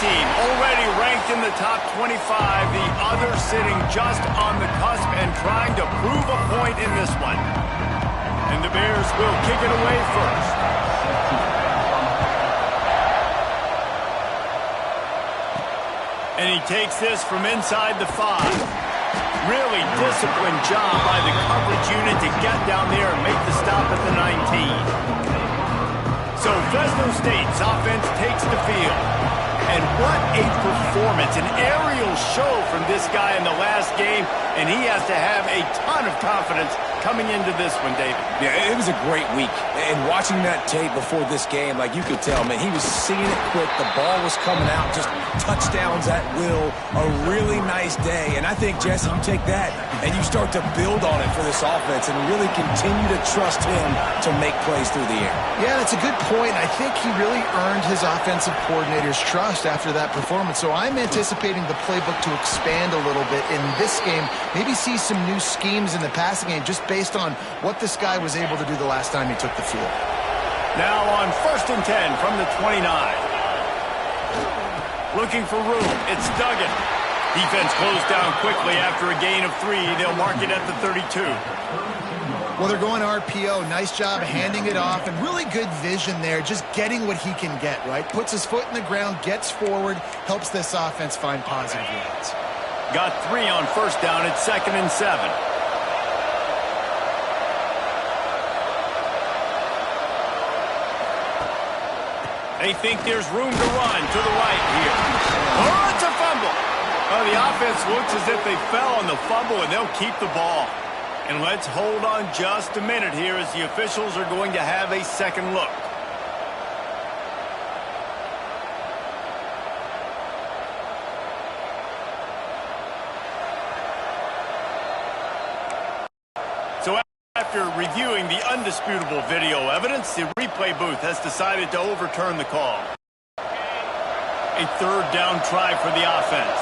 team already ranked in the top 25, the other sitting just on the cusp and trying to prove a point in this one. And the Bears will kick it away first. And he takes this from inside the 5. Really disciplined job by the coverage unit to get down there and make the stop at the 19. So Fresno State's offense takes the field. And what a performance, an aerial show from this guy in the last game, and he has to have a ton of confidence coming into this one, David. Yeah, it was a great week. And watching that tape before this game, like you could tell, man, he was seeing it quick. The ball was coming out, just touchdowns at will. A really nice day. And I think, Jesse, you take that and you start to build on it for this offense and really continue to trust him to make plays through the air. Yeah, that's a good point. I think he really earned his offensive coordinator's trust after that performance. So I'm anticipating the playbook to expand a little bit in this game. Maybe see some new schemes in the passing game just based on what this guy was able to do the last time he took the field. Now on 1st and 10 from the 29. Looking for room. It's Duggan. Defense closed down quickly after a gain of 3. They'll mark it at the 32. Well, they're going RPO. Nice job handing it off, and really good vision there, just getting what he can get, right? Puts his foot in the ground, gets forward, helps this offense find positive yards. Got 3 on 1st down. It's 2nd and 7. They think there's room to run to the right here. Oh, it's a fumble. Oh, the offense looks as if they fell on the fumble, and they'll keep the ball. And let's hold on just a minute here as the officials are going to have a second look. So after reviewing the undisputable video evidence, the replay booth has decided to overturn the call. A 3rd down try for the offense.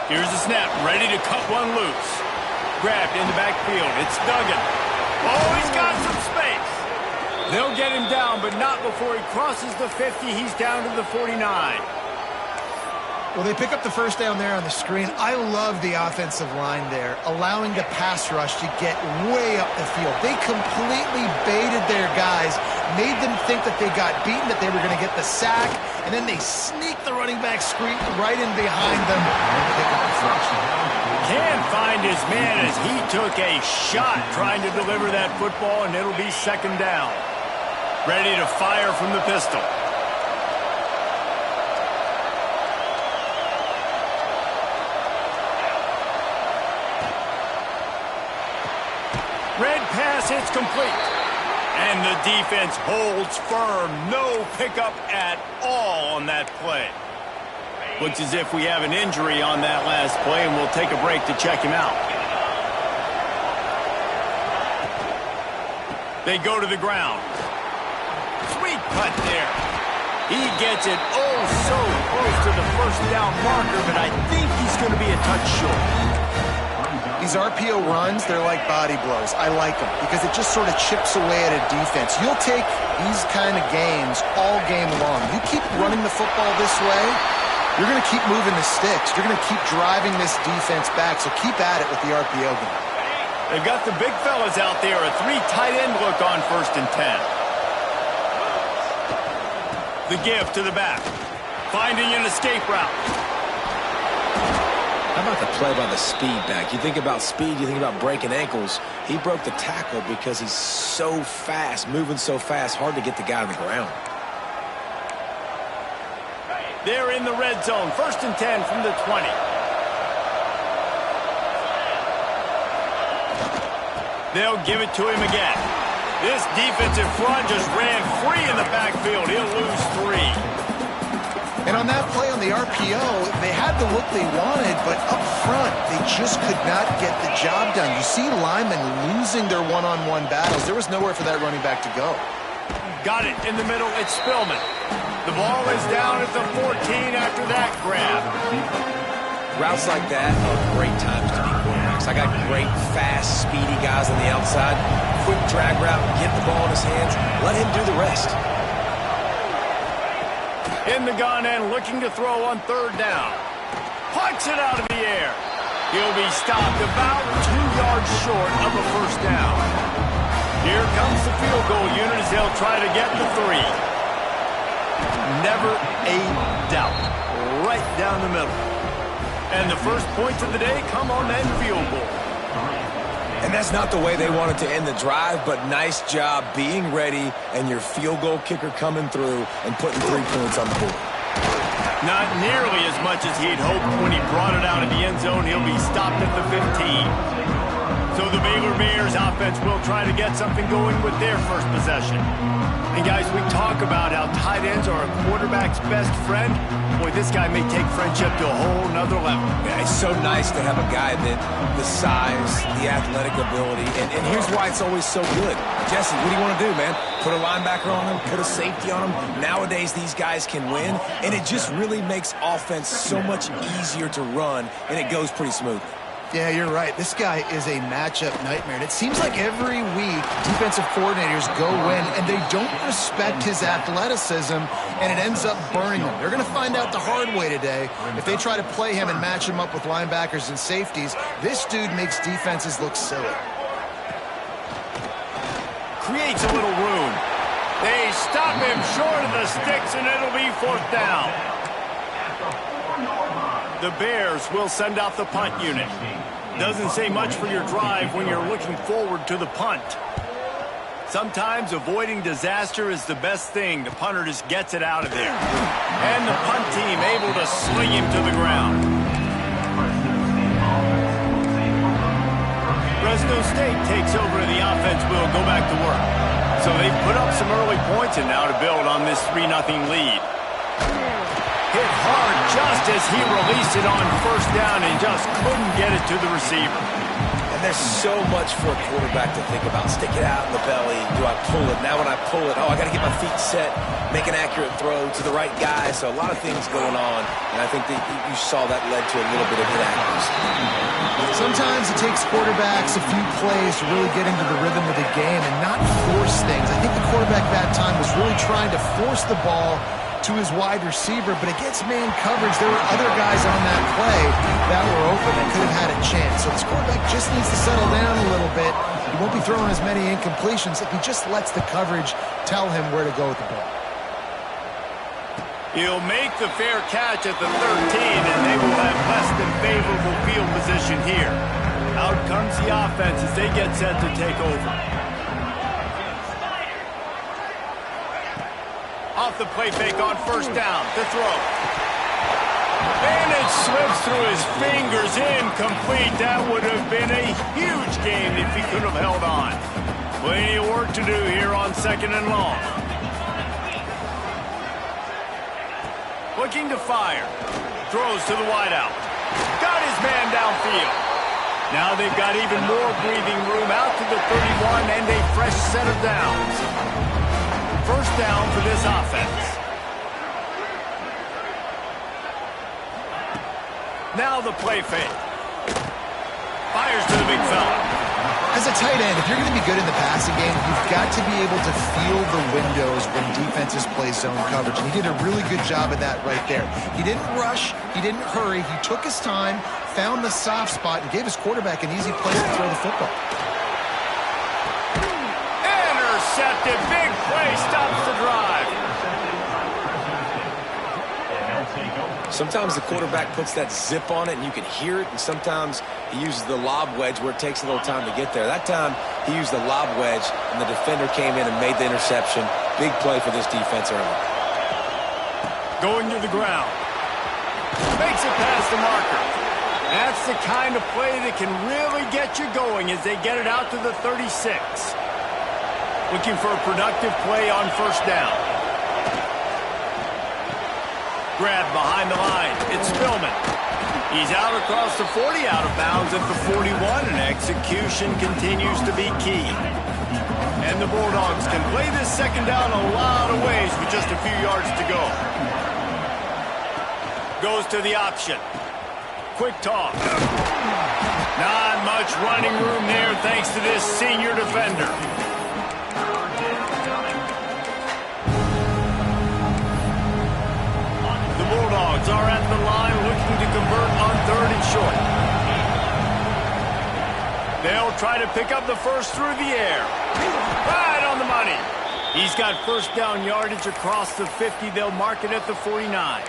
Here's the snap, ready to cut one loose. Grabbed in the backfield, it's Duggan. Oh, he's got some space. They'll get him down, but not before he crosses the 50. He's down to the 49. Well, they pick up the 1st down there on the screen. I love the offensive line there, allowing the pass rush to get way up the field. They completely baited their guys, made them think that they got beaten, that they were going to get the sack, and then they sneak the running back screen right in behind them and pick up the first. Can't find his man as he took a shot trying to deliver that football, and it'll be 2nd down. Ready to fire from the pistol. Red pass, it's complete. And the defense holds firm. No pickup at all on that play. Looks as if we have an injury on that last play, and we'll take a break to check him out. They go to the ground. Sweet cut there. He gets it oh so close to the 1st down marker, but I think he's going to be a touch short. These RPO runs, they're like body blows. I like them because it just sort of chips away at a defense. You'll take these kind of games all game long. You keep running the football this way, you're going to keep moving the sticks. You're going to keep driving this defense back, so keep at it with the RPO game. They've got the big fellas out there, a 3 tight end look on 1st and 10. The give to the back, finding an escape route. How about the play by the speed back? You think about speed, you think about breaking ankles. He broke the tackle because he's so fast, moving so fast, hard to get the guy on the ground. They're in the red zone, 1st and 10 from the 20. They'll give it to him again. This defensive front just ran free in the backfield. He'll lose 3. And on that play on the RPO, they had the look they wanted, but up front, they just could not get the job done. You see linemen losing their one-on-one battles. There was nowhere for that running back to go. Got it in the middle. It's Spillman. The ball is down at the 14 after that grab. Routes like that are great times to be quarterbacks. I got great, fast, speedy guys on the outside. quick drag route, get the ball in his hands, let him do the rest. In the gun and looking to throw on third down. Punts it out of the air. He'll be stopped about 2 yards short of a first down. Here comes the field goal unit as they'll try to get the 3. Never a doubt. Right down the middle. And the first points of the day come on that field goal. And that's not the way they wanted to end the drive, but nice job being ready and your field goal kicker coming through and putting 3 points on the board. Not nearly as much as he'd hoped when he brought it out of the end zone. He'll be stopped at the 15. So the Baylor Bears offense will try to get something going with their first possession. And guys, we talk about how tight ends are a quarterback's best friend. Boy, this guy may take friendship to a whole nother level. Yeah, it's so nice to have a guy that the size, the athletic ability, and here's why it's always so good. Jesse, what do you want to do, man? Put a linebacker on him, put a safety on him. Nowadays, these guys can win, and it just really makes offense so much easier to run, and it goes pretty smoothly. Yeah, you're right. This guy is a matchup nightmare. And it seems like every week defensive coordinators go in and they don't respect his athleticism, and it ends up burning them. They're going to find out the hard way today. If they try to play him and match him up with linebackers and safeties, this dude makes defenses look silly. Creates a little room. They stop him short of the sticks, and it'll be fourth down. The Bears will send out the punt unit. Doesn't say much for your drive when you're looking forward to the punt. Sometimes avoiding disaster is the best thing. The punter just gets it out of there. And the punt team able to sling him to the ground. Fresno State takes over and the offense will go back to work. So they've put up some early points and now to build on this 3-0 lead. Hit hard just as he released it on first down and just couldn't get it to the receiver. And there's so much for a quarterback to think about. Stick it out in the belly. Do I pull it? Now when I pull it, I got to get my feet set, make an accurate throw to the right guy. So a lot of things going on, and I think that you saw that led to a little bit of inaccuracy. Sometimes it takes quarterbacks a few plays to really get into the rhythm of the game and not force things. I think the quarterback that time was really trying to force the ball to his wide receiver, but against man coverage, there were other guys on that play that were open that could have had a chance. So this quarterback just needs to settle down a little bit. He won't be throwing as many incompletions if he just lets the coverage tell him where to go with the ball. He'll make the fair catch at the 13, and they will have less than favorable field position here. Out comes the offense as they get set to take over. Off the play fake on first down to throw. And it slips through his fingers, incomplete. That would have been a huge game if he could have held on. Plenty of work to do here on second and long. Looking to fire. Throws to the wideout. Got his man downfield. Now they've got even more breathing room out to the 31 and a fresh set of downs. First down for this offense. Now the play fake. Fires to the big fella. As a tight end, if you're going to be good in the passing game, you've got to be able to feel the windows when defenses play zone coverage. And he did a really good job of that right there. He didn't rush. He didn't hurry. He took his time, found the soft spot, and gave his quarterback an easy place to throw the football. Intercepted. Big play. Stops the drive. Sometimes the quarterback puts that zip on it and you can hear it, and sometimes he uses the lob wedge where it takes a little time to get there. That time he used the lob wedge and the defender came in and made the interception. Big play for this defense early. Going to the ground. Makes it past the marker. That's the kind of play that can really get you going as they get it out to the 36. Looking for a productive play on first down. Grab behind the line. It's Spillman. He's out across the 40, out of bounds at the 41, and execution continues to be key. And the Bulldogs can play this second down a lot of ways with just a few yards to go. Goes to the option. Quick toss. Not much running room there thanks to this senior defender. The Bulldogs are at the line looking to convert on 3rd and short. They'll try to pick up the first through the air. Right on the money. He's got first down yardage across the 50. They'll mark it at the 49.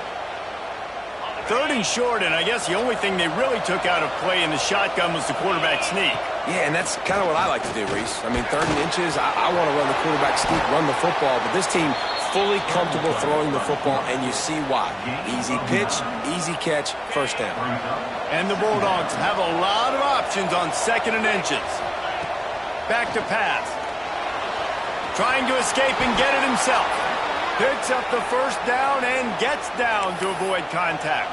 3rd and short, and I guess the only thing they really took out of play in the shotgun was the quarterback sneak. Yeah, and that's kind of what I like to do, Reese. I mean, 3rd and inches, I want to run the quarterback sneak, run the football, but this team fully comfortable throwing the football, and you see why. Easy pitch, easy catch, first down. And the Bulldogs have a lot of options on 2nd and inches. Back to pass. Trying to escape and get it himself. Picks up the first down and gets down to avoid contact.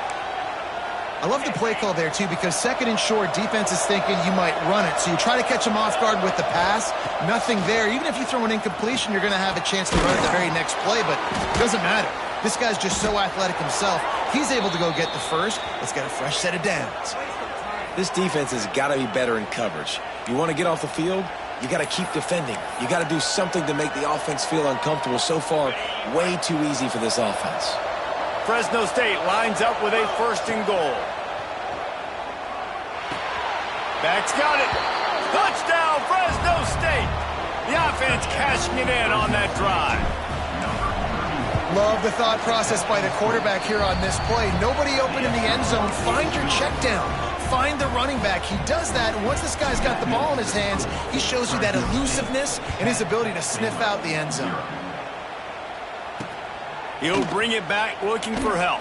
I love the play call there, too, because 2nd and short, defense is thinking you might run it. So you try to catch them off guard with the pass. Nothing there. Even if you throw an incompletion, you're going to have a chance to run it the very next play, but it doesn't matter. This guy's just so athletic himself. He's able to go get the first. Let's get a fresh set of downs. This defense has got to be better in coverage. You want to get off the field? You got to keep defending. You got to do something to make the offense feel uncomfortable. So far, way too easy for this offense. Fresno State lines up with a 1st and goal. Back's got it. Touchdown, Fresno State. The offense cashing it in on that drive. Love the thought process by the quarterback here on this play. Nobody open in the end zone. Find your check down. Find the running back. He does that, and once this guy's got the ball in his hands, he shows you that elusiveness and his ability to sniff out the end zone. He'll bring it back looking for help.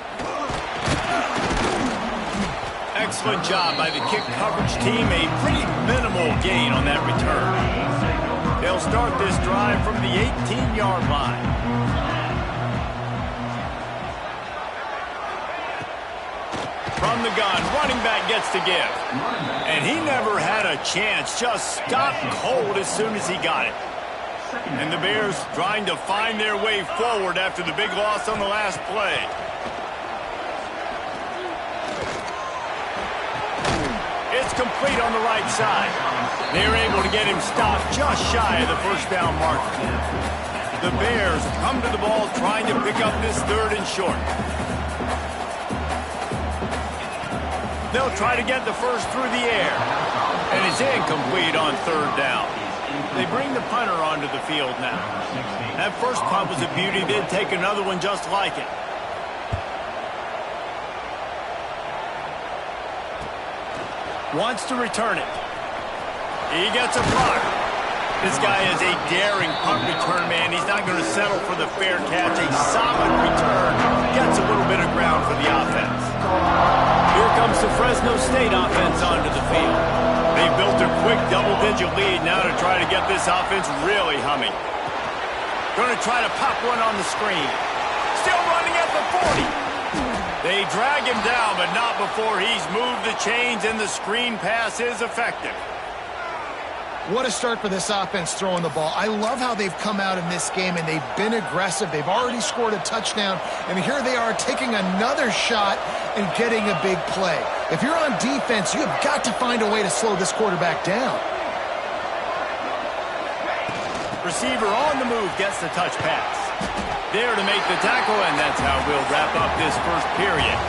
Excellent job by the kick coverage team. A pretty minimal gain on that return. They'll start this drive from the 18-yard line. From the gun, running back gets to give. And he never had a chance, just stopped cold as soon as he got it. And the Bears trying to find their way forward after the big loss on the last play. It's complete on the right side. They're able to get him stopped just shy of the first down marker. The Bears come to the ball trying to pick up this 3rd and short. They'll try to get the first through the air. And it's incomplete on 3rd down. They bring the punter onto the field now. That first punt was a beauty. They'd take another one just like it. Wants to return it. He gets a block. This guy is a daring punt return man. He's not going to settle for the fair catch. A solid return. Gets a little bit of ground for the offense. Here comes the Fresno State offense onto the field. They built a quick double-digit lead now to try to get this offense really humming. Going to try to pop one on the screen. Still running at the 40. They drag him down, but not before he's moved the chains, and the screen pass is effective. What a start for this offense throwing the ball. I love how they've come out in this game, and they've been aggressive. They've already scored a touchdown, and here they are taking another shot and getting a big play. If you're on defense, you have got to find a way to slow this quarterback down. Receiver on the move gets the touch pass. There to make the tackle, and that's how we'll wrap up this first period.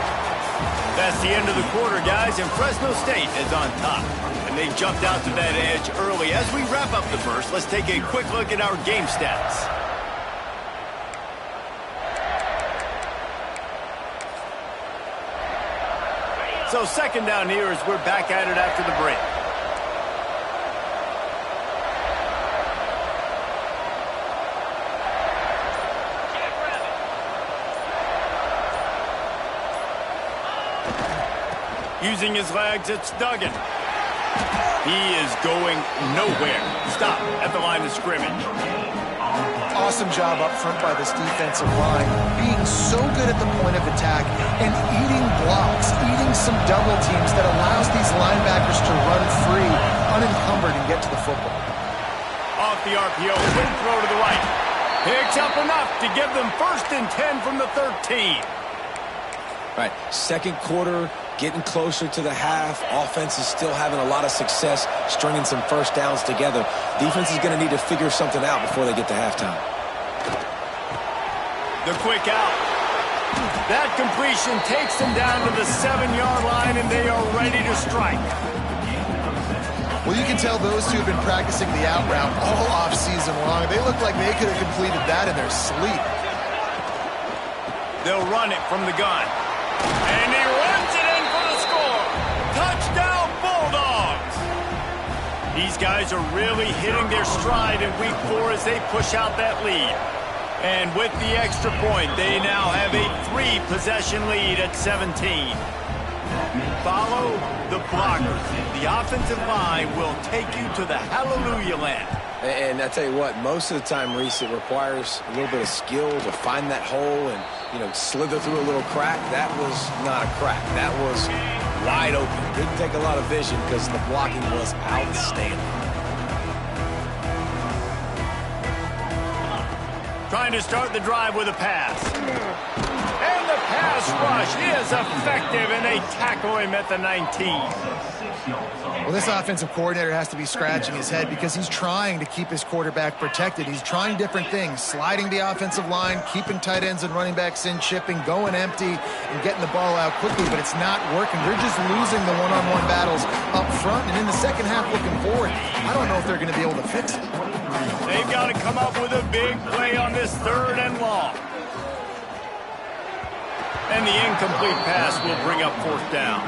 That's the end of the quarter, guys, and Fresno State is on top. And they jumped out to that edge early. As we wrap up the first, let's take a quick look at our game stats. So 2nd down here as we're back at it after the break. Using his legs, it's Duggan. He is going nowhere. Stop at the line of scrimmage. Awesome job up front by this defensive line, being so good at the point of attack and eating blocks, eating some double teams that allows these linebackers to run free, unencumbered, and get to the football. Off the RPO, quick throw to the right. Picks up enough to give them 1st and 10 from the 13. Right, 2nd quarter, getting closer to the half. Offense is still having a lot of success stringing some first downs together. Defense is going to need to figure something out before they get to halftime. The quick out. That completion takes them down to the 7-yard line, and they are ready to strike. Well, you can tell those two have been practicing the out route all off-season long. They look like they could have completed that in their sleep. They'll run it from the gun. And he runs it in for the score. Touchdown, Bulldogs. These guys are really hitting their stride in Week 4 as they push out that lead. And with the extra point, they now have a 3-possession lead at 17. Follow the blockers. The offensive line will take you to the hallelujah land. And I tell you what, most of the time, Reese, it requires a little bit of skill to find that hole and, slither through a little crack. That was not a crack. That was wide open. Didn't take a lot of vision because the blocking was outstanding. Trying to start the drive with a pass. And the pass rush is effective, and they tackle him at the 19. Well, this offensive coordinator has to be scratching his head because he's trying to keep his quarterback protected. He's trying different things, sliding the offensive line, keeping tight ends and running backs in, chipping, going empty, and getting the ball out quickly, but it's not working. They're just losing the one-on-one battles up front, and in the second half looking forward, I don't know if they're going to be able to fix it. They've got to come up with a big play on this 3rd and long. And the incomplete pass will bring up 4th down.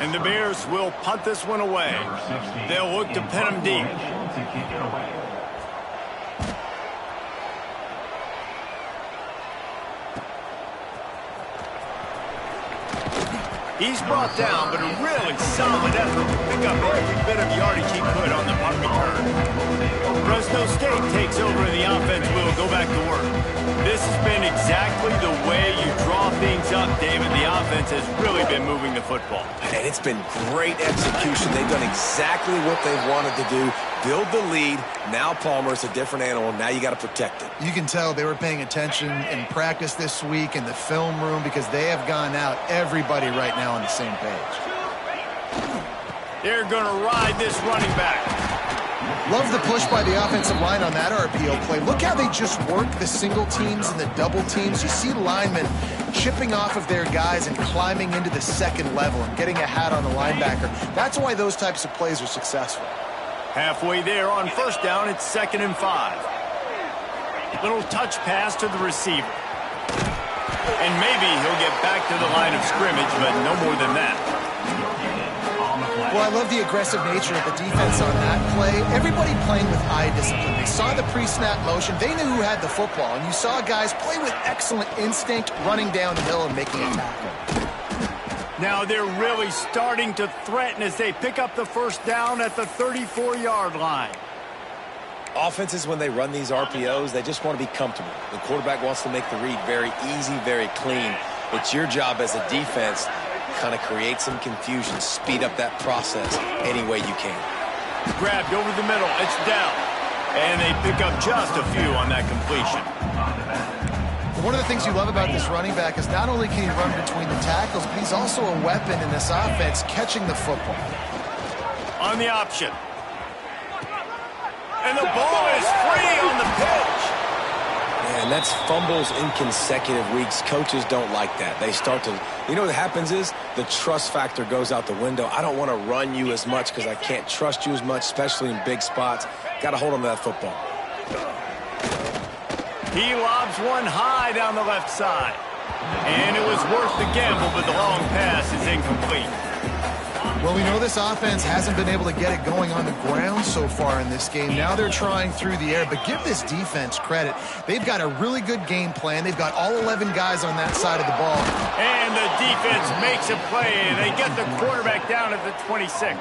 And the Bears will punt this one away. They'll look to pin him deep. He's brought down, but a really solid effort to pick up every bit of yardage he could on the punt return. Fresno State takes over and the offense will go back to work. This has been exactly the way you draw things up, David. The offense has really been moving the football. And it's been great execution. They've done exactly what they wanted to do. Build the lead. Now Palmer's a different animal. Now you got to protect it. You can tell they were paying attention in practice this week in the film room because they have gone out, everybody right now on the same page. They're going to ride this running back. Love the push by the offensive line on that RPO play. Look how they just work the single teams and the double teams. You see linemen chipping off of their guys and climbing into the second level and getting a hat on the linebacker. That's why those types of plays are successful. Halfway there on 1st down, it's 2nd and 5. Little touch pass to the receiver. And maybe he'll get back to the line of scrimmage, but no more than that. Well, I love the aggressive nature of the defense on that play. Everybody playing with eye discipline. They saw the pre-snap motion. They knew who had the football. And you saw guys play with excellent instinct, running down the hill and making a tackle. Now they're really starting to threaten as they pick up the 1st down at the 34-yard line. Offenses, when they run these RPOs, they just want to be comfortable. The quarterback wants to make the read very easy, very clean. It's your job as a defense kind of create some confusion, speed up that process any way you can. Grabbed over the middle, it's down. And they pick up just a few on that completion. One of the things you love about this running back is not only can he run between the tackles, but he's also a weapon in this offense, catching the football. On the option. And the ball is free on the pitch. And that's fumbles in consecutive weeks. Coaches don't like that. They start to, what happens is the trust factor goes out the window. I don't want to run you as much because I can't trust you as much, especially in big spots. Got to hold on to that football. He lobs one high down the left side. And it was worth the gamble, but the long pass is incomplete. Well, we know this offense hasn't been able to get it going on the ground so far in this game. Now they're trying through the air, but give this defense credit. They've got a really good game plan. They've got all 11 guys on that side of the ball. And the defense makes a play. They get the quarterback down at the 26.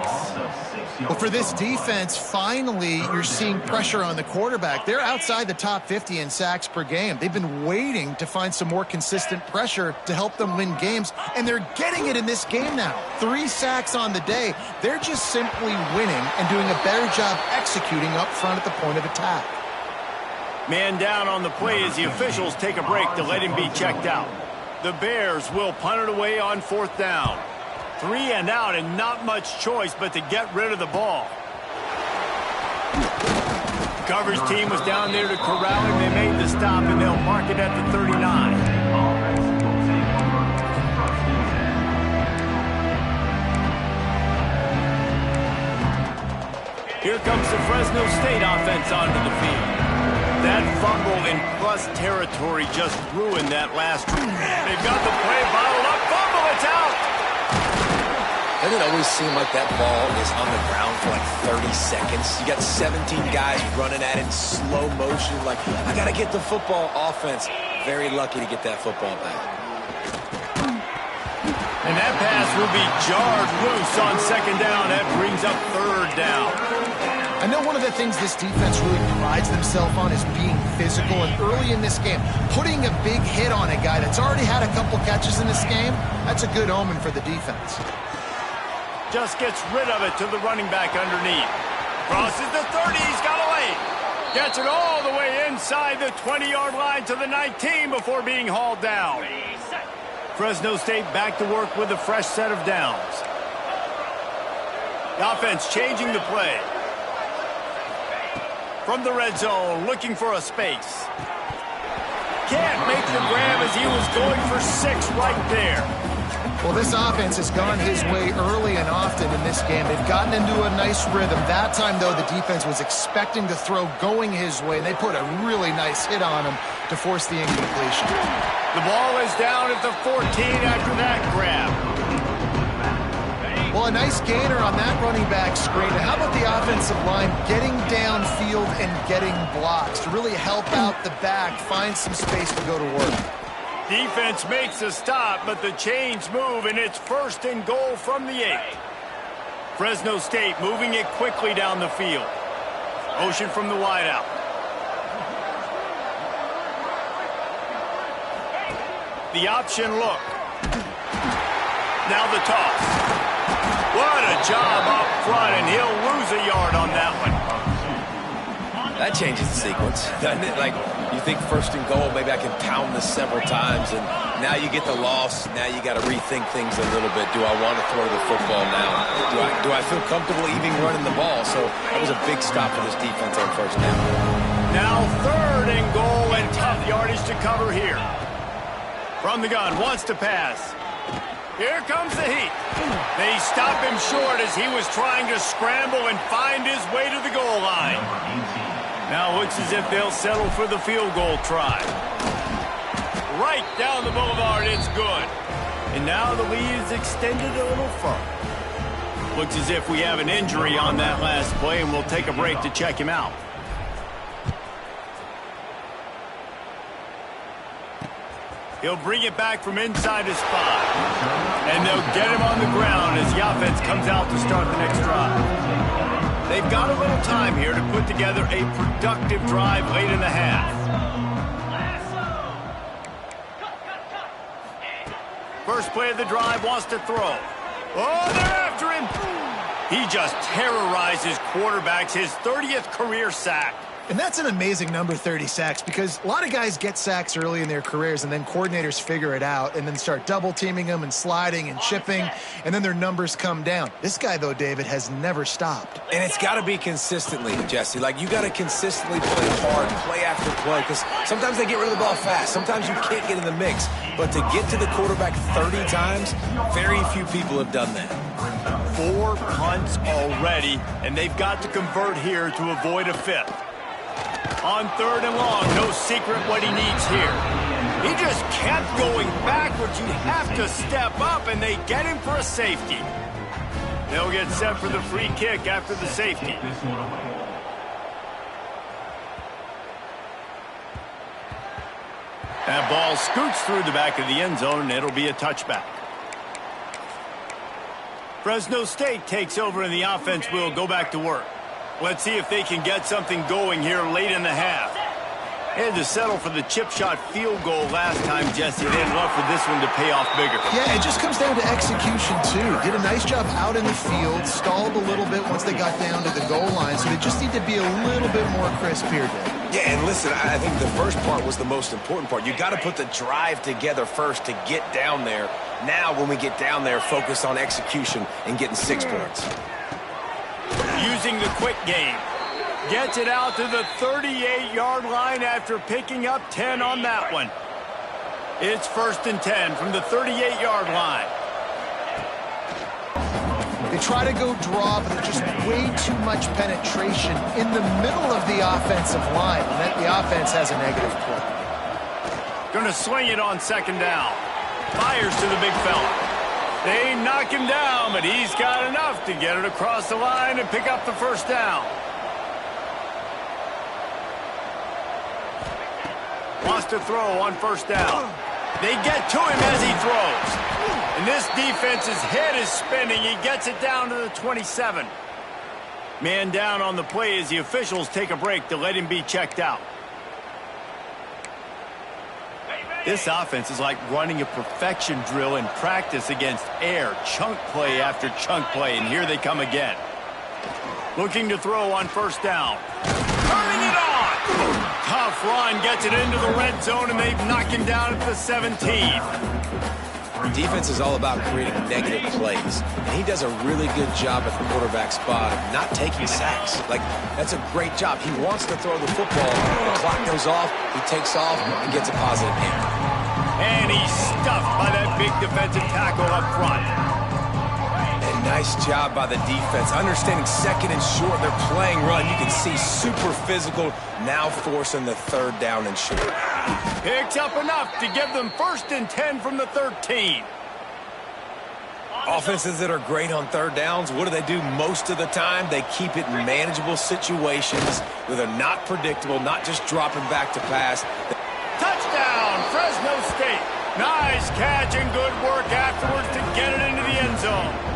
Well, for this defense, finally, you're seeing pressure on the quarterback. They're outside the top 50 in sacks per game. They've been waiting to find some more consistent pressure to help them win games, and they're getting it in this game now. 3 sacks on the day. They're just simply winning and doing a better job executing up front at the point of attack. Man down on the play as the officials take a break to let him be checked out. The Bears will punt it away on 4th down. 3 and out and not much choice but to get rid of the ball. Coverage team was down there to corral him. They made the stop, and they'll mark it at the 39. Here comes the Fresno State offense onto the field. That fumble in plus territory just ruined that last drive. They've got the play bottled up. Fumble, it's out! Doesn't it always seem like that ball is on the ground for like 30 seconds? You got 17 guys running at it in slow motion. Like, I got to get the football. Offense, very lucky to get that football back. And that pass will be jarred loose on second down. That brings up third down. I know one of the things this defense really prides themselves on is being physical, and early in this game, putting a big hit on a guy that's already had a couple catches in this game, that's a good omen for the defense. Just gets rid of it to the running back underneath. Crosses the 30, he's got a lane. Gets it all the way inside the 20-yard line to the 19 before being hauled down. Fresno State back to work with a fresh set of downs. The offense changing the play. From the red zone, looking for a space. Can't make the grab as he was going for 6 right there. Well, this offense has gone his way early and often in this game. They've gotten into a nice rhythm. That time, though, the defense was expecting the throw going his way, and they put a really nice hit on him to force the incompletion. The ball is down at the 14 after that grab. Well, a nice gainer on that running back screen. And how about the offensive line getting downfield and getting blocks to really help out the back, find some space to go to work? Defense makes a stop, but the chains move, and it's 1st and goal from the 8. Fresno State moving it quickly down the field. Motion from the wideout. The option look. Now the toss. What a job up front, and he'll lose a yard on that one. That changes the sequence, doesn't it? Like, you think 1st and goal, maybe I can pound this several times, and now you get the loss. Now you got to rethink things a little bit. Do I want to throw the football now? Do I feel comfortable even running the ball? So that was a big stop for this defense on 1st down. Now 3rd and goal, and tough yardage to cover here. From the gun, wants to pass. Here comes the heat. They stop him short as he was trying to scramble and find his way to the goal line. Now looks as if they'll settle for the field goal try. Right down the boulevard, it's good. And now the lead is extended a little further. Looks as if we have an injury on that last play, and we'll take a break to check him out. He'll bring it back from inside his 5. And they'll get him on the ground as the offense comes out to start the next drive. They've got a little time here to put together a productive drive late in the half. First play of the drive, wants to throw. Oh, they're after him. He just terrorizes quarterbacks, his 30th career sack. And that's an amazing number, 30 sacks, because a lot of guys get sacks early in their careers, and then coordinators figure it out and then start double-teaming them and sliding and chipping, and then their numbers come down. This guy, though, David, has never stopped. And it's got to be consistently, Jesse. Like, you got to consistently play hard, play after play, because sometimes they get rid of the ball fast. Sometimes you can't get in the mix. But to get to the quarterback 30 times, very few people have done that. 4 punts already, and they've got to convert here to avoid a 5th. On 3rd and long, no secret what he needs here. He just kept going backwards. You have to step up, and they get him for a safety. They'll get set for the free kick after the safety. That ball scoots through the back of the end zone, and it'll be a touchback. Fresno State takes over, and the offense will go back to work. Let's see if they can get something going here late in the half. They had to settle for the chip shot field goal last time, Jesse. They'd love for this one to pay off bigger. Yeah, it just comes down to execution, too. Did a nice job out in the field, stalled a little bit once they got down to the goal line, so they just need to be a little bit more crisp here, Dave. Yeah, and listen, I think the first part was the most important part. You got to put the drive together first to get down there. Now, when we get down there, focus on execution and getting 6 points. Using the quick game. Gets it out to the 38-yard line after picking up 10 on that one. It's 1st and 10 from the 38-yard line. They try to go draw, but there's just way too much penetration in the middle of the offensive line, and that the offense has a negative play. Gonna swing it on 2nd down. Fires to the big fella. They knock him down, but he's got enough to get it across the line and pick up the 1st down. Wants to throw on 1st down. They get to him as he throws. And this defense's head is spinning. He gets it down to the 27. Man down on the play as the officials take a break to let him be checked out. This offense is like running a perfection drill in practice against air. Chunk play after chunk play, and here they come again. Looking to throw on 1st down. Turning it on! Tough run, gets it into the red zone, and they've knocked him down at the 17. Defense is all about creating negative plays, and he does a really good job at the quarterback spot of not taking sacks. Like, that's a great job. He wants to throw the football. The clock goes off, he takes off, and gets a positive hit. And he's stuffed by that big defensive tackle up front. And nice job by the defense. Understanding 2nd and short, they're playing run. You can see super physical, now forcing the 3rd down and short. Picks up enough to give them 1st and 10 from the 13. Offenses that are great on 3rd downs, what do most of the time? They keep it in manageable situations where they're not predictable, not just dropping back to pass. Touchdown, Fresno State. Nice catch and good work afterwards to get it into the end zone.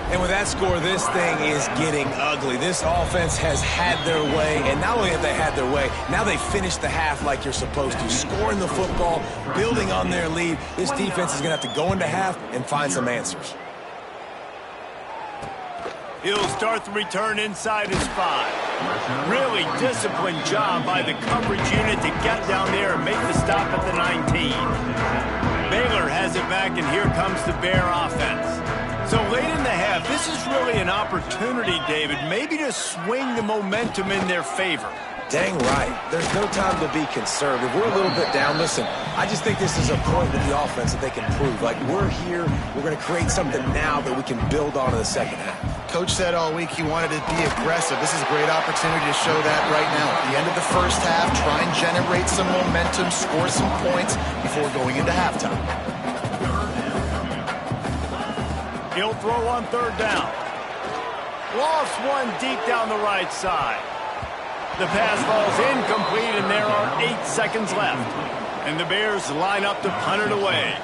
And with that score, this thing is getting ugly. This offense has had their way, and not only have they had their way, now they finished the half like you're supposed to, scoring the football, building on their lead. This defense is going to have to go into half and find some answers. He'll start the return inside his 5. Really disciplined job by the coverage unit to get down there and make the stop at the 19. Baylor has it back, and here comes the Bear offense. So late in the half, this is really an opportunity, David, maybe to swing the momentum in their favor. Dang right. There's no time to be conservative. We're a little bit down. Listen, I just think this is a point with the offense that they can prove. Like, we're here, we're going to create something now that we can build on in the 2nd half. Coach said all week he wanted to be aggressive. This is a great opportunity to show that right now. At the end of the 1st half, try and generate some momentum, score some points before going into halftime. He'll throw on 3rd down. Lost one deep down the right side. The pass falls incomplete, and there are 8 seconds left. And the Bears line up to punt it away.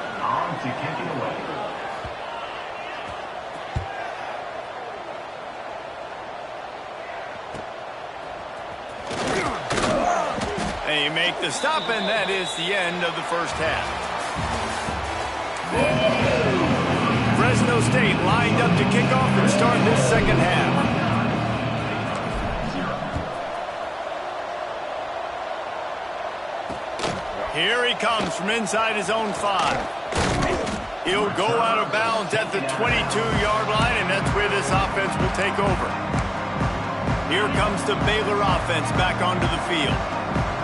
They make the stop, and that is the end of the 1st half. Fresno State lined up to kick off and start this 2nd half. Here he comes from inside his own 5. He'll go out of bounds at the 22-yard line, and that's where this offense will take over. Here comes the Baylor offense back onto the field.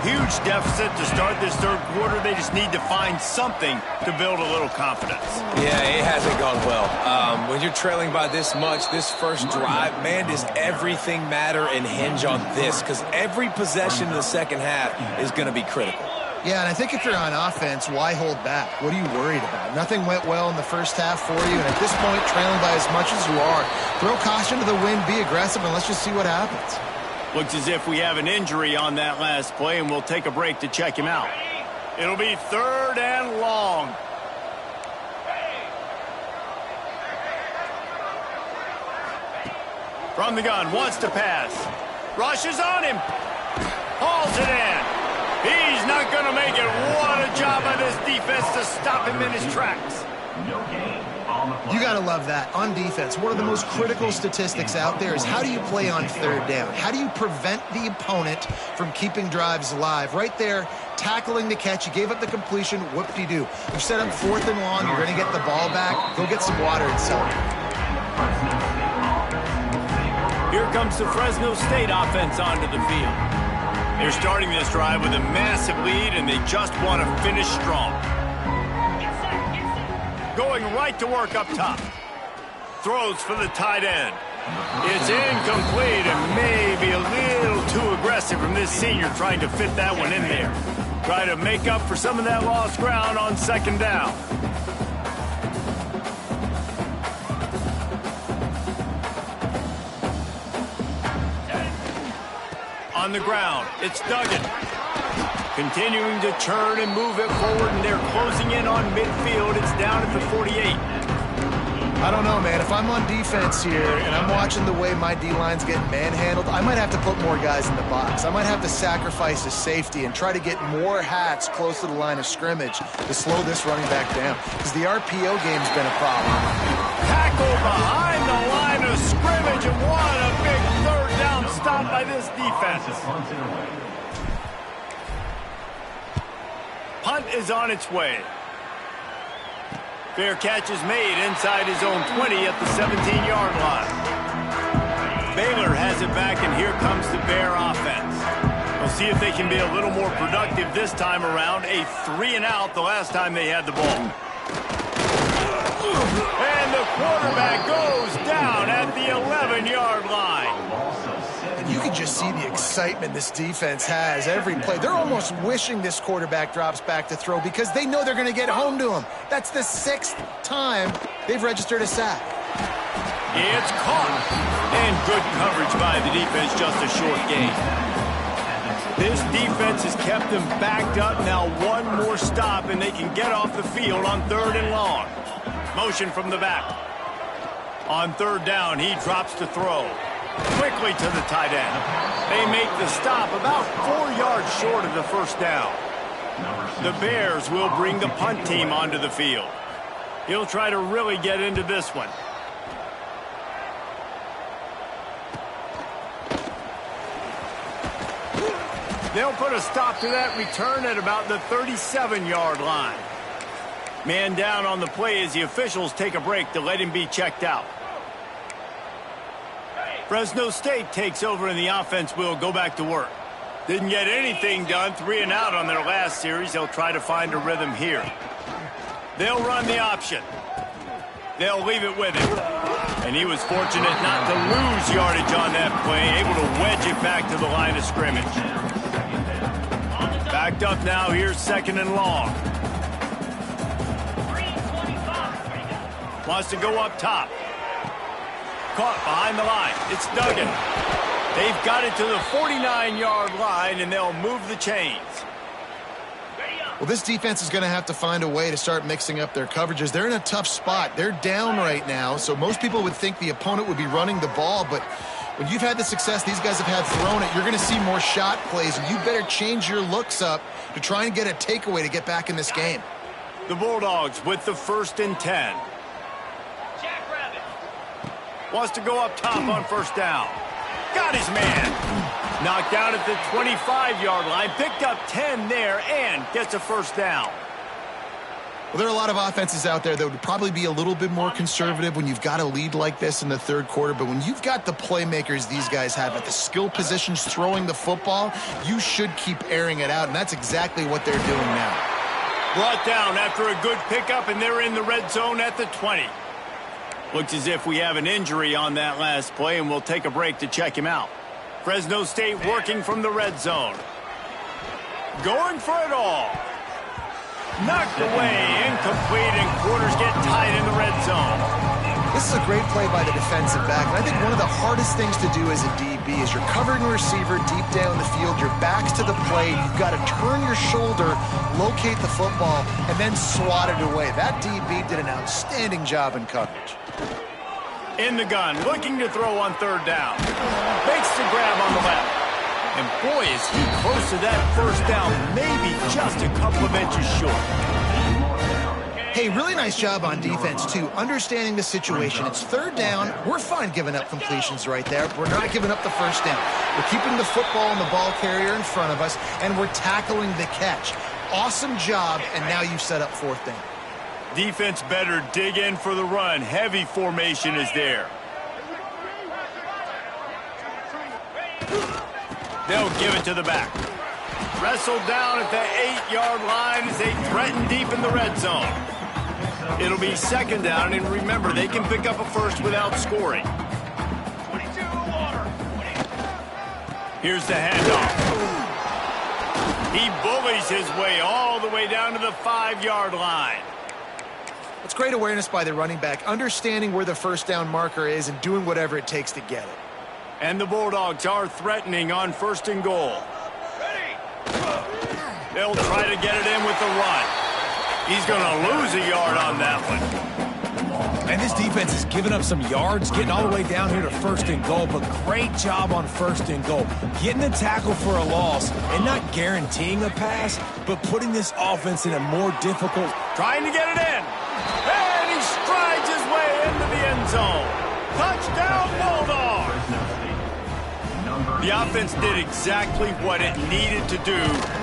Huge deficit to start this 3rd quarter. They just need to find something to build a little confidence. Yeah, it hasn't gone well. When you're trailing by this much, this 1st drive, man, does everything matter and hinge on this? Because every possession in the 2nd half is going to be critical. Yeah, and I think if you're on offense, why hold back? What are you worried about? Nothing went well in the 1st half for you, and at this point, trailing by as much as you are, throw caution to the wind, be aggressive, and let's just see what happens. Looks as if we have an injury on that last play, and we'll take a break to check him out. It'll be 3rd and long. From the gun, wants to pass. Rushes on him. Hauls it in. He's not going to make it. What a job by this defense to stop him in his tracks. No gain on You got to love that. On defense, one of the most critical statistics out there is how do you play on third down? How do you prevent the opponent from keeping drives alive? Right there, tackling the catch. You gave up the completion. Whoop-de-doo. You set up 4th and long. You're going to get the ball back. Go get some water and celebrate. Here comes the Fresno State offense onto the field. They're starting this drive with a massive lead, and they just want to finish strong. Going right to work up top. Throws for the tight end. It's incomplete and maybe a little too aggressive from this senior trying to fit that one in there. Try to make up for some of that lost ground on 2nd down. On the ground, it's Duggan. Continuing to turn and move it forward, and they're closing in on midfield. It's down at the 48. I don't know, man. If I'm on defense here and I'm watching the way my D-line's getting manhandled, I might have to put more guys in the box. I might have to sacrifice a safety and try to get more hats close to the line of scrimmage to slow this running back down, because the RPO game's been a problem. Tackle behind the line of scrimmage, and what a big 3rd down stop by this defense. Punt is on its way. Fair catch is made inside his own 20 at the 17-yard line. Baylor has it back, and here comes the Bear offense. We'll see if they can be a little more productive this time around. A 3-and-out the last time they had the ball. And the quarterback goes down at the 11-yard line. You can just see the excitement this defense has every play. They're almost wishing this quarterback drops back to throw because they know they're going to get home to him. That's the 6th time they've registered a sack. It's caught. And good coverage by the defense, just a short gain. This defense has kept them backed up. Now one more stop, and they can get off the field on 3rd and long. Motion from the back. On 3rd down, he drops to throw. Quickly to the tight end. They make the stop about 4 yards short of the 1st down. The Bears will bring the punt team onto the field. He'll try to really get into this one. They'll put a stop to that return at about the 37-yard line. Man down on the play as the officials take a break to let him be checked out. Fresno State takes over, and the offense will go back to work. Didn't get anything done, 3-and-out on their last series. They'll try to find a rhythm here. They'll run the option. They'll leave it with him. And he was fortunate not to lose yardage on that play, able to wedge it back to the line of scrimmage. Backed up now, here's 2nd and long. Wants to go up top. Caught behind the line. It's Duggan. They've got it to the 49-yard line, and they'll move the chains. Well, this defense is going to have to find a way to start mixing up their coverages. They're in a tough spot. They're down right now, so most people would think the opponent would be running the ball, but when you've had the success these guys have had throwing it, you're going to see more shot plays, and you better change your looks up to try and get a takeaway to get back in this game. The Bulldogs with the 1st and 10. Wants to go up top on 1st down. Got his man. Knocked down at the 25-yard line. Picked up 10 there and gets a 1st down. Well, there are a lot of offenses out there that would probably be a little bit more conservative when you've got a lead like this in the 3rd quarter. But when you've got the playmakers these guys have at the skill positions throwing the football, you should keep airing it out. And that's exactly what they're doing now. Brought down after a good pickup, and they're in the red zone at the 20. Looks as if we have an injury on that last play, and we'll take a break to check him out. Fresno State working from the red zone. Going for it all. Knocked away, incomplete, and quarters get tied in the red zone. This is a great play by the defensive back, and I think one of the hardest things to do as a DB is you're covering a receiver deep down the field, your back's to the plate, you've got to turn your shoulder, locate the football, and then swat it away. That DB did an outstanding job in coverage. In the gun, looking to throw on 3rd down. Makes the grab on the left. And boy, is he close to that 1st down, maybe just a couple of inches short. Hey, really nice job on defense, too. Understanding the situation. It's third down. We're fine giving up completions right there. We're not giving up the first down. We're keeping the football and the ball carrier in front of us, and we're tackling the catch. Awesome job, and now you set up fourth down. Defense better dig in for the run. Heavy formation is there. They'll give it to the back. Wrestled down at the 8-yard line as they threaten deep in the red zone. It'll be second down, and remember, they can pick up a first without scoring. Here's the handoff. He bullies his way all the way down to the 5-yard line. It's great awareness by the running back, understanding where the first down marker is and doing whatever it takes to get it. And the Bulldogs are threatening on first and goal. They'll try to get it in with the run. He's going to lose a yard on that one. And this defense has given up some yards, getting all the way down here to first and goal, but great job on first and goal. Getting the tackle for a loss and not guaranteeing a pass, but putting this offense in a more difficult... Trying to get it in. And he strides his way into the end zone. Touchdown, Bulldogs! The offense did exactly what it needed to do,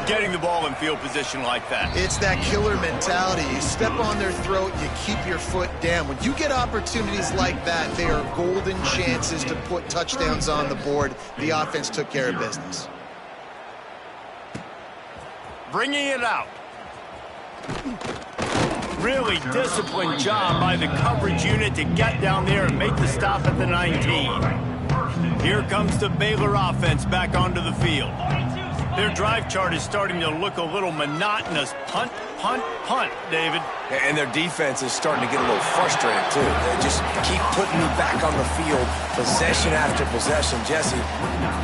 getting the ball in field position like that. It's that killer mentality. You step on their throat, you keep your foot down. When you get opportunities like that, they are golden chances to put touchdowns on the board. The offense took care of business. Bringing it out. Really disciplined job by the coverage unit to get down there and make the stop at the 19. Here comes the Baylor offense back onto the field. Their drive chart is starting to look a little monotonous. Punt, punt, punt, David. And their defense is starting to get a little frustrated, too. They just keep putting me back on the field, possession after possession. Jesse,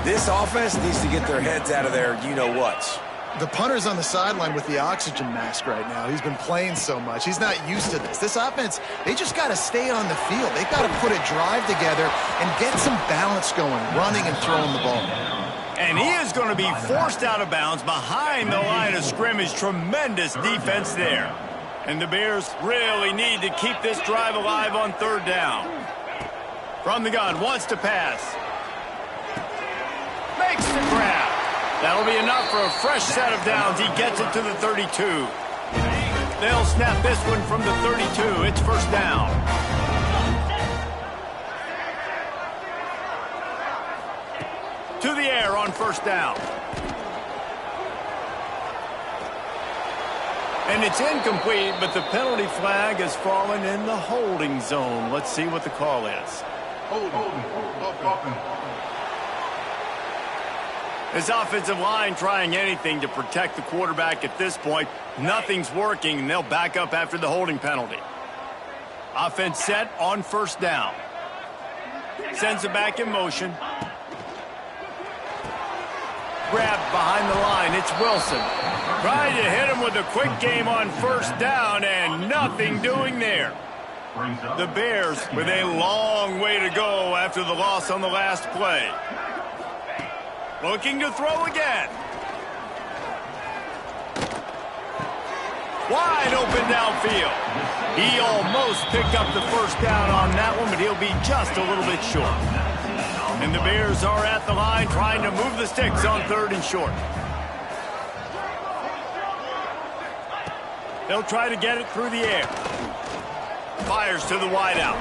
this offense needs to get their heads out of their you-know-whats. The punter's on the sideline with the oxygen mask right now. He's been playing so much. He's not used to this. This offense, they just got to stay on the field. They've got to put a drive together and get some balance going, running and throwing the ball. And he is going to be forced out of bounds behind the line of scrimmage. Tremendous defense there. And the Bears really need to keep this drive alive on third down. From the gun, wants to pass. Makes the grab. That'll be enough for a fresh set of downs. He gets it to the 32. They'll snap this one from the 32. It's first down. To the air on first down. And it's incomplete, but the penalty flag has fallen in the holding zone. Let's see what the call is. His offensive line trying anything to protect the quarterback at this point. Nothing's working, and they'll back up after the holding penalty. Offense set on first down. Sends it back in motion. Grabbed behind the line. It's Wilson. Trying to hit him with a quick game on first down, and nothing doing there. The Bears with a long way to go after the loss on the last play. Looking to throw again. Wide open downfield. He almost picked up the first down on that one, but he'll be just a little bit short. And the Bears are at the line trying to move the sticks on third and short. They'll try to get it through the air. Fires to the wideout.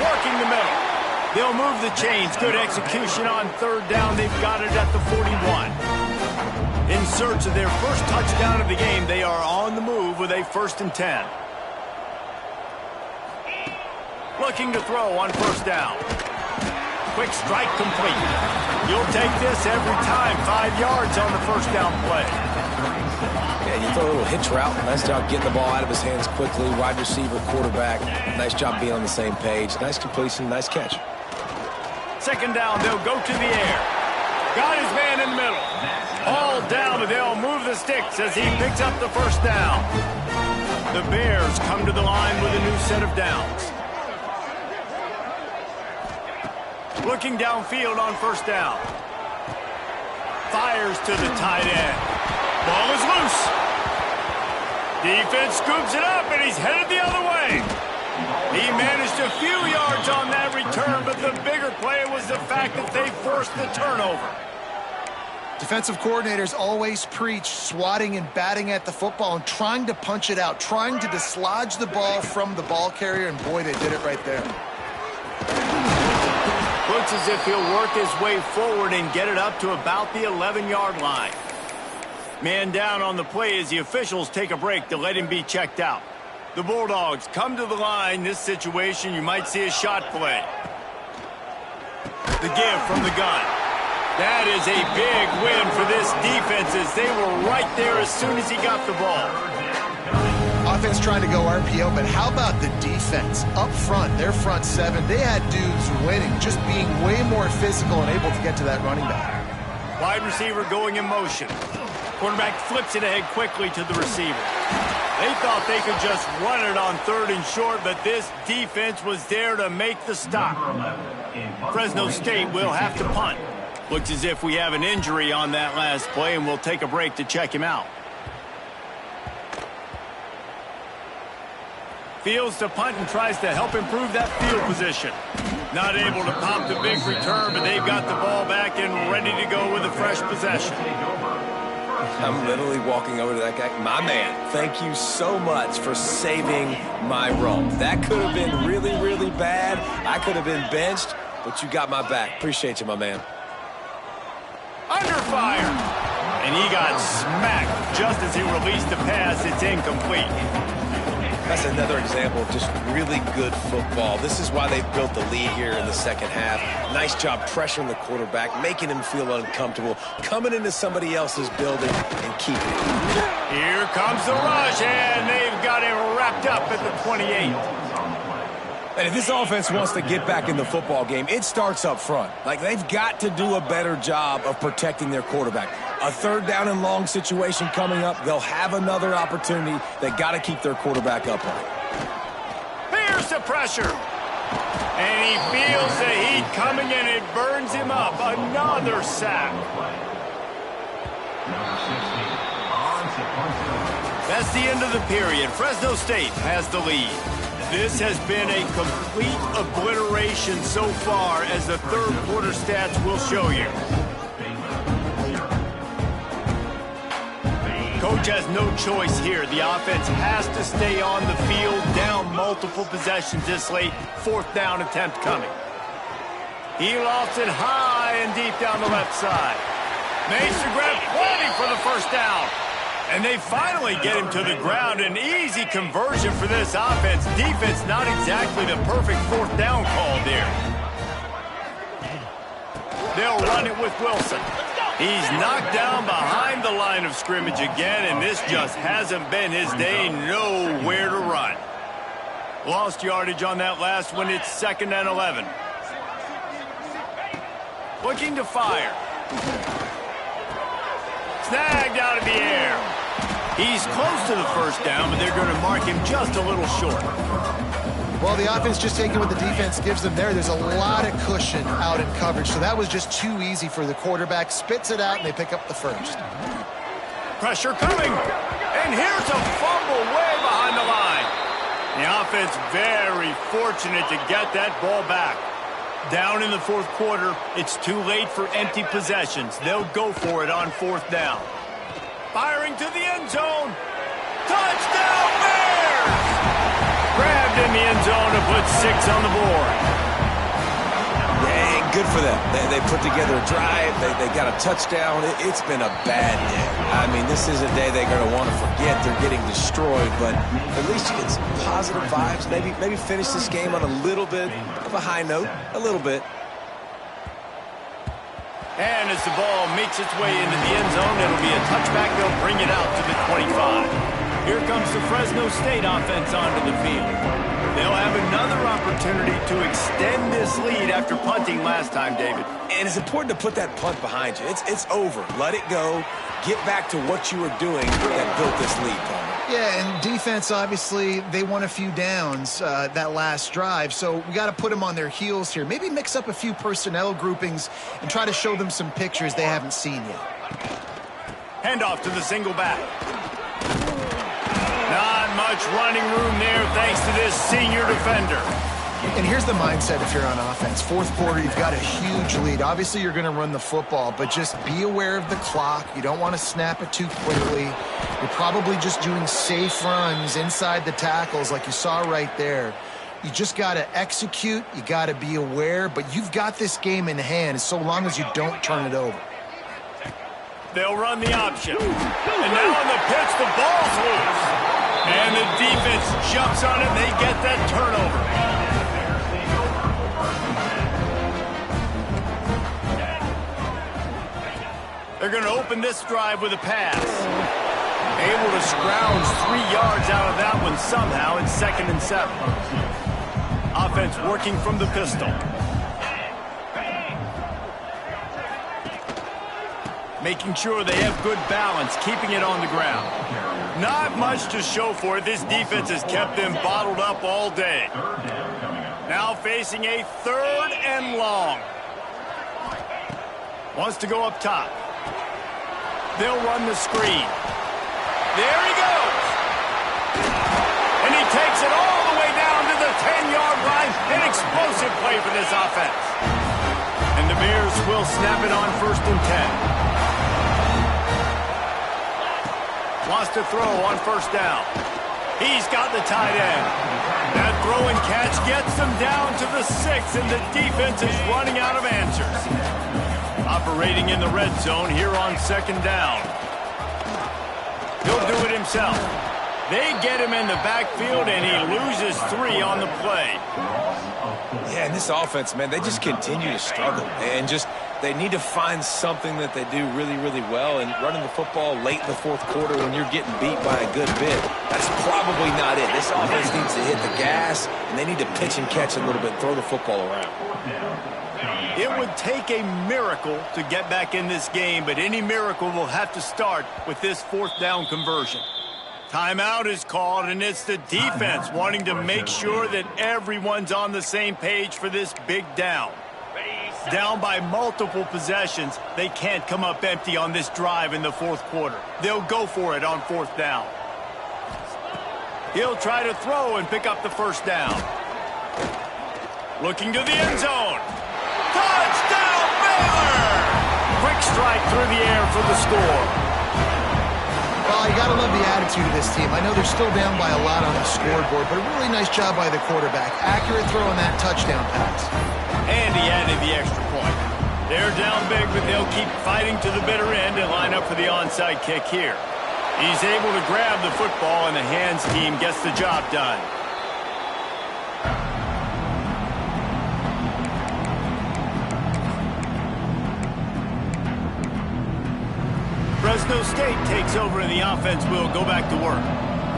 Working the middle. They'll move the chains. Good execution on third down. They've got it at the 41. In search of their first touchdown of the game, they are on the move with a 1st and 10. Looking to throw on first down. Quick strike complete. You'll take this every time. 5 yards on the first down play. Yeah, you throw a little hitch route. Nice job getting the ball out of his hands quickly. Wide receiver, quarterback. Nice job being on the same page. Nice completion, nice catch. Second down, they'll go to the air. Got his man in the middle. All down, but they'll move the sticks as he picks up the first down. The Bears come to the line with a new set of downs. Looking downfield on first down. Fires to the tight end. Ball is loose. Defense scoops it up, and he's headed the other way. He managed a few yards on that return, but the bigger play was the fact that they forced the turnover. Defensive coordinators always preach swatting and batting at the football and trying to punch it out, trying to dislodge the ball from the ball carrier, and boy, they did it right there. Looks as if he'll work his way forward and get it up to about the 11-yard line. Man down on the play as the officials take a break to let him be checked out. The Bulldogs come to the line. This situation, you might see a shot play. The give from the gun. That is a big win for this defense as they were right there as soon as he got the ball. Offense trying to go RPO, but how about the defense? Up front, their front seven, they had dudes winning, just being way more physical and able to get to that running back. Wide receiver going in motion. Quarterback flips it ahead quickly to the receiver. They thought they could just run it on 3rd and short, but this defense was there to make the stop. Fresno State will have to punt. Looks as if we have an injury on that last play, and we'll take a break to check him out. Fields to punt and tries to help improve that field position. Not able to pop the big return, but they've got the ball back and ready to go with a fresh possession. I'm literally walking over to that guy. My man, thank you so much for saving my run. That could have been really, really bad. I could have been benched, but you got my back. Appreciate you, my man. Under fire. And he got smacked just as he released the pass. It's incomplete. That's another example of just really good football. This is why they built the lead here in the second half. Nice job pressuring the quarterback, making him feel uncomfortable, coming into somebody else's building and keeping it. Here comes the rush, and they've got it wrapped up at the 28. And if this offense wants to get back in the football game, it starts up front. Like, they've got to do a better job of protecting their quarterback. A 3rd down and long situation coming up. They'll have another opportunity. They got to keep their quarterback upright. Here's the pressure. And he feels the heat coming, and it burns him up. Another sack. That's the end of the period. Fresno State has the lead. This has been a complete obliteration so far, as the 3rd quarter stats will show you. Coach has no choice here. The offense has to stay on the field, down multiple possessions this late. 4th down attempt coming. He lofts it high and deep down the left side. Makes the grab plenty for the 1st down. And they finally get him to the ground. An easy conversion for this offense. Defense not exactly the perfect 4th down call there. They'll run it with Wilson. He's knocked down behind the line of scrimmage again, and this just hasn't been his day. Nowhere to run. Lost yardage on that last one. It's 2nd and 11. Looking to fire. Snagged out of the air. He's close to the 1st down, but they're going to mark him just a little short. Well, the offense just taking what the defense gives them there. There's a lot of cushion out in coverage, so that was just too easy for the quarterback. Spits it out, and they pick up the 1st. Pressure coming, and here's a fumble way behind the line. The offense very fortunate to get that ball back. Down in the 4th quarter, it's too late for empty possessions. They'll go for it on 4th down. Firing to the end zone. Touchdown Bears! Grabbed in the end zone to put 6 on the board. Yeah, good for them. They put together a drive. They got a touchdown. It's been a bad day. I mean, this is a day they're going to want to forget. They're getting destroyed, but at least you get some positive vibes. Maybe finish this game on a little bit of a high note. A little bit. And as the ball makes its way into the end zone, it'll be a touchback. They'll bring it out to the 25. Here comes the Fresno State offense onto the field. They'll have another opportunity to extend this lead after punting last time, David. And it's important to put that punt behind you. It's over. Let it go. Get back to what you were doing that built this lead, Palmer. Yeah, and defense, obviously, they won a few downs that last drive, so we got to put them on their heels here. Maybe mix up a few personnel groupings and try to show them some pictures they haven't seen yet. Handoff to the single back. Not much running room there thanks to this senior defender. And here's the mindset if you're on offense. Fourth quarter, you've got a huge lead. Obviously, you're going to run the football, but just be aware of the clock. You don't want to snap it too quickly. You're probably just doing safe runs inside the tackles like you saw right there. You just got to execute. You got to be aware, but you've got this game in hand so long as you don't turn it over. They'll run the option. And now on the pitch, the ball's loose. And the defense jumps on it. They get that turnover. They're going to open this drive with a pass. Able to scrounge 3 yards out of that one somehow. It's 2nd and 7. Offense working from the pistol. Making sure they have good balance, keeping it on the ground. Not much to show for it. This defense has kept them bottled up all day. Now facing a 3rd and long. Wants to go up top. They'll run the screen. There he goes. And he takes it all the way down to the 10-yard line. An explosive play for this offense. And the Bears will snap it on 1st and 10. Wants to throw on 1st down. He's got the tight end. That throw and catch gets them down to the 6, and the defense is running out of answers. Operating in the red zone here on 2nd down. He'll do it himself. They get him in the backfield, and he loses 3 on the play. Yeah, and this offense, man, they just continue to struggle. And just, they need to find something that they do really, really well. And running the football late in the 4th quarter when you're getting beat by a good bit, that's probably not it. This offense needs to hit the gas, and they need to pitch and catch a little bit, throw the football around. It would take a miracle to get back in this game, but any miracle will have to start with this 4th down conversion. Timeout is called, and it's the defense wanting to make sure that everyone's on the same page for this big down. Down by multiple possessions, they can't come up empty on this drive in the 4th quarter. They'll go for it on 4th down. He'll try to throw and pick up the 1st down. Looking to the end zone. Touchdown, Baylor! Quick strike through the air for the score. Well, you got to love the attitude of this team. I know they're still down by a lot on the scoreboard, but a really nice job by the quarterback. Accurate throw on that touchdown pass. And he added the extra point. They're down big, but they'll keep fighting to the bitter end and line up for the onside kick here. He's able to grab the football, and the hands team gets the job done. Fresno State takes over, and the offense will go back to work.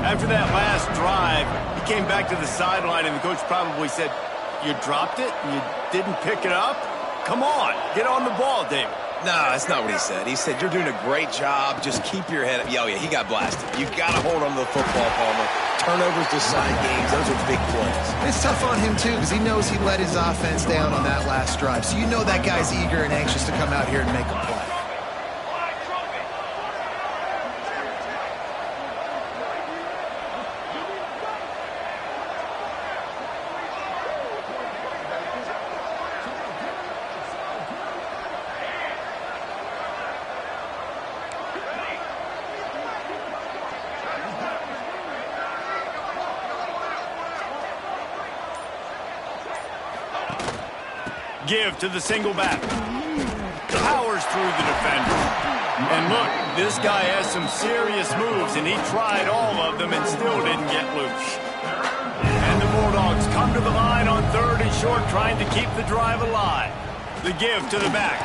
After that last drive, he came back to the sideline, and the coach probably said, "You dropped it? You didn't pick it up? Come on, get on the ball, David." No, that's not what he said. He said, "You're doing a great job. Just keep your head up." Oh, yeah, he got blasted. You got to hold on to the football, Palmer. Turnovers decide games. Those are big plays. It's tough on him, too, because he knows he let his offense down on that last drive. So you know that guy's eager and anxious to come out here and make a play. Give to the single back. Powers through the defender. And look, this guy has some serious moves, and he tried all of them and still didn't get loose. And the Bulldogs come to the line on 3rd and short, trying to keep the drive alive. The give to the back.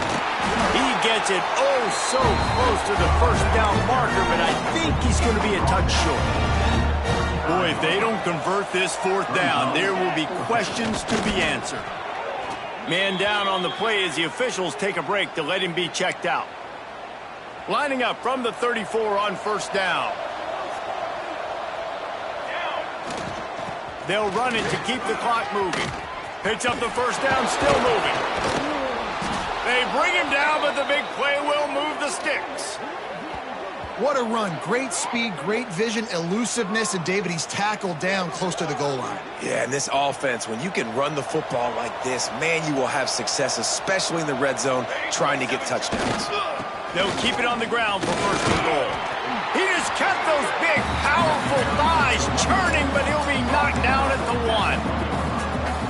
He gets it oh so close to the 1st down marker, but I think he's going to be a touch short. Boy, if they don't convert this 4th down, there will be questions to be answered. Man down on the play as the officials take a break to let him be checked out. Lining up from the 34 on 1st down. They'll run it to keep the clock moving. Picks up the 1st down, still moving. They bring him down, but the big play will move the sticks. What a run. Great speed, great vision, elusiveness, and David, he's tackled down close to the goal line. Yeah, and this offense, when you can run the football like this, man, you will have success, especially in the red zone, trying to get touchdowns. They'll keep it on the ground for first and goal. He just kept those big, powerful thighs churning, but he'll be knocked down at the 1.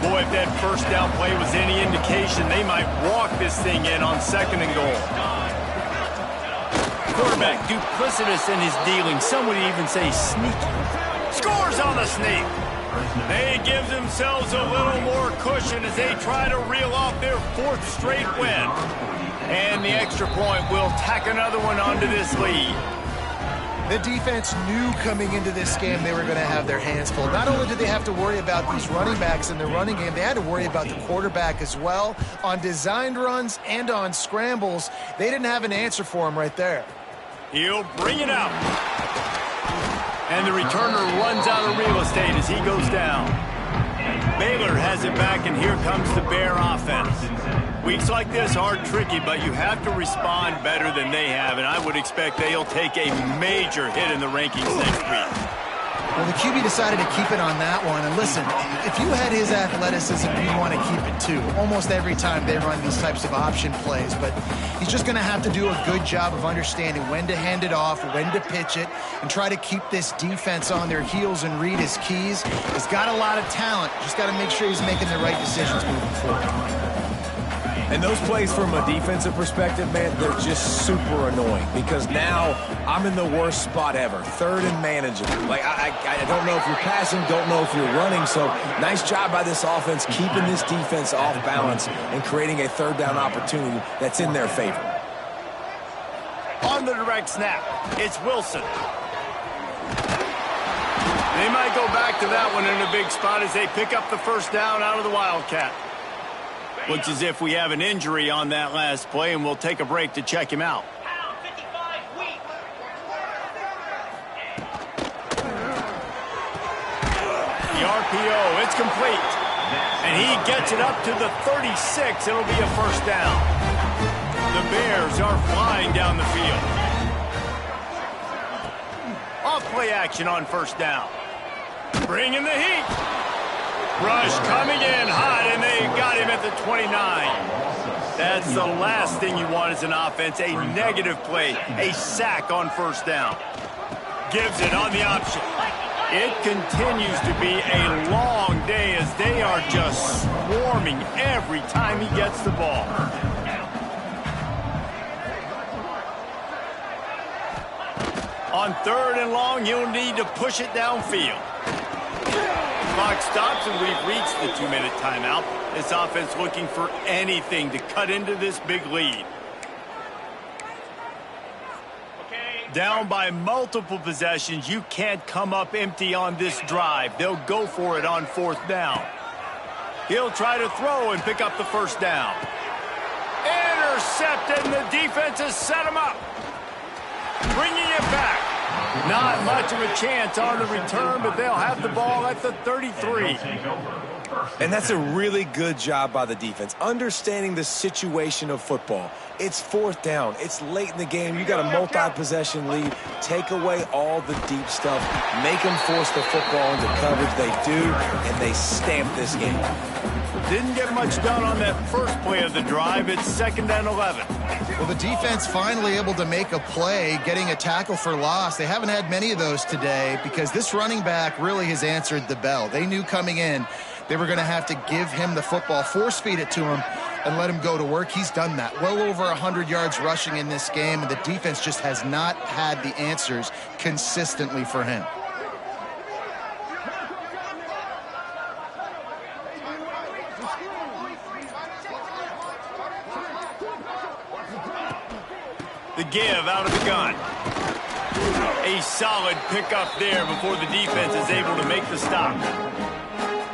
Boy, if that first down play was any indication, they might walk this thing in on second and goal. Quarterback duplicitous in his dealing. Some would even say sneaky. Scores on the sneak. They give themselves a little more cushion as they try to reel off their 4th straight win. And the extra point will tack another one onto this lead. The defense knew coming into this game they were going to have their hands full. Not only did they have to worry about these running backs in the running game, they had to worry about the quarterback as well. On designed runs and on scrambles, they didn't have an answer for him right there. He'll bring it out. And the returner runs out of real estate as he goes down. Baylor has it back, and here comes the Bear offense. Weeks like this are tricky, but you have to respond better than they have, and I would expect they'll take a major hit in the rankings next week. Well, the QB decided to keep it on that one. And listen, if you had his athleticism, you'd want to keep it too. Almost every time they run these types of option plays. But he's just going to have to do a good job of understanding when to hand it off, when to pitch it, and try to keep this defense on their heels and read his keys. He's got a lot of talent. Just got to make sure he's making the right decisions moving forward. And those plays from a defensive perspective, man, they're just super annoying because now I'm in the worst spot ever, 3rd and manageable. Like, I don't know if you're passing, don't know if you're running, so nice job by this offense keeping this defense off balance and creating a 3rd down opportunity that's in their favor. On the direct snap, it's Wilson. They might go back to that one in a big spot as they pick up the first down out of the Wildcat. Looks as if we have an injury on that last play, and we'll take a break to check him out. The RPO, it's complete. And he gets it up to the 36. It'll be a first down. The Bears are flying down the field. Off play action on first down. Bringing the heat. Rush coming in hot, and they got him at the 29. That's the last thing you want as an offense, a negative play, a sack on first down. Gives it on the option. It continues to be a long day as they are just swarming every time he gets the ball. On 3rd and long, you'll need to push it downfield. Clock stops, and we've reached the 2-minute timeout. This offense looking for anything to cut into this big lead. Down by multiple possessions, you can't come up empty on this drive. They'll go for it on 4th down. He'll try to throw and pick up the first down. Intercepted, and the defense has set him up. Bringing it back. Not much of a chance on the return, but they'll have the ball at the 33. And that's a really good job by the defense, understanding the situation of football. It's 4th down. It's late in the game. You got a multi-possession lead. Take away all the deep stuff. Make them force the football into coverage. They do, and they stamp this game. Didn't get much done on that first play of the drive. It's 2nd and 11. Well, the defense finally able to make a play, getting a tackle for loss. They haven't had many of those today because this running back really has answered the bell. They knew coming in they were going to have to give him the football, force feed it to him, and let him go to work. He's done that. Well over 100 yards rushing in this game, and the defense just has not had the answers consistently for him. The give out of the gun. A solid pickup there before the defense is able to make the stop.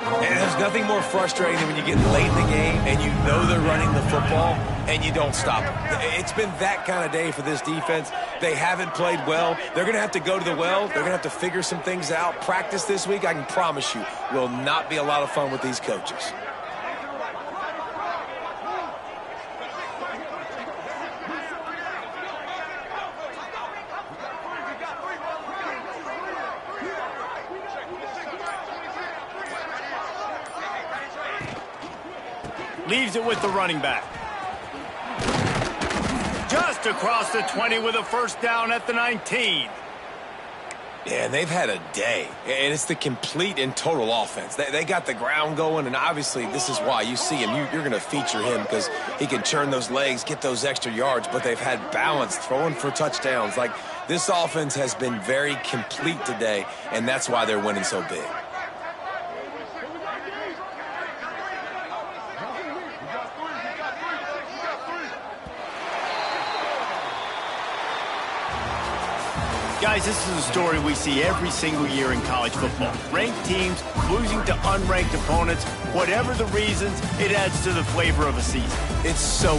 And there's nothing more frustrating than when you get late in the game and you know they're running the football and you don't stop them. It's been that kind of day for this defense. They haven't played well. They're going to have to go to the well. They're going to have to figure some things out. Practice this week, I can promise you, will not be a lot of fun with these coaches. Leaves it with the running back. Just across the 20 with a first down at the 19. Yeah, and they've had a day, and it's the complete and total offense. They got the ground going, and obviously this is why you see him. You're going to feature him because he can churn those legs, get those extra yards, but they've had balance, throwing for touchdowns. Like, this offense has been very complete today, and that's why they're winning so big. Guys, this is a story we see every single year in college football. Ranked teams losing to unranked opponents. Whatever the reasons, it adds to the flavor of a season. It's so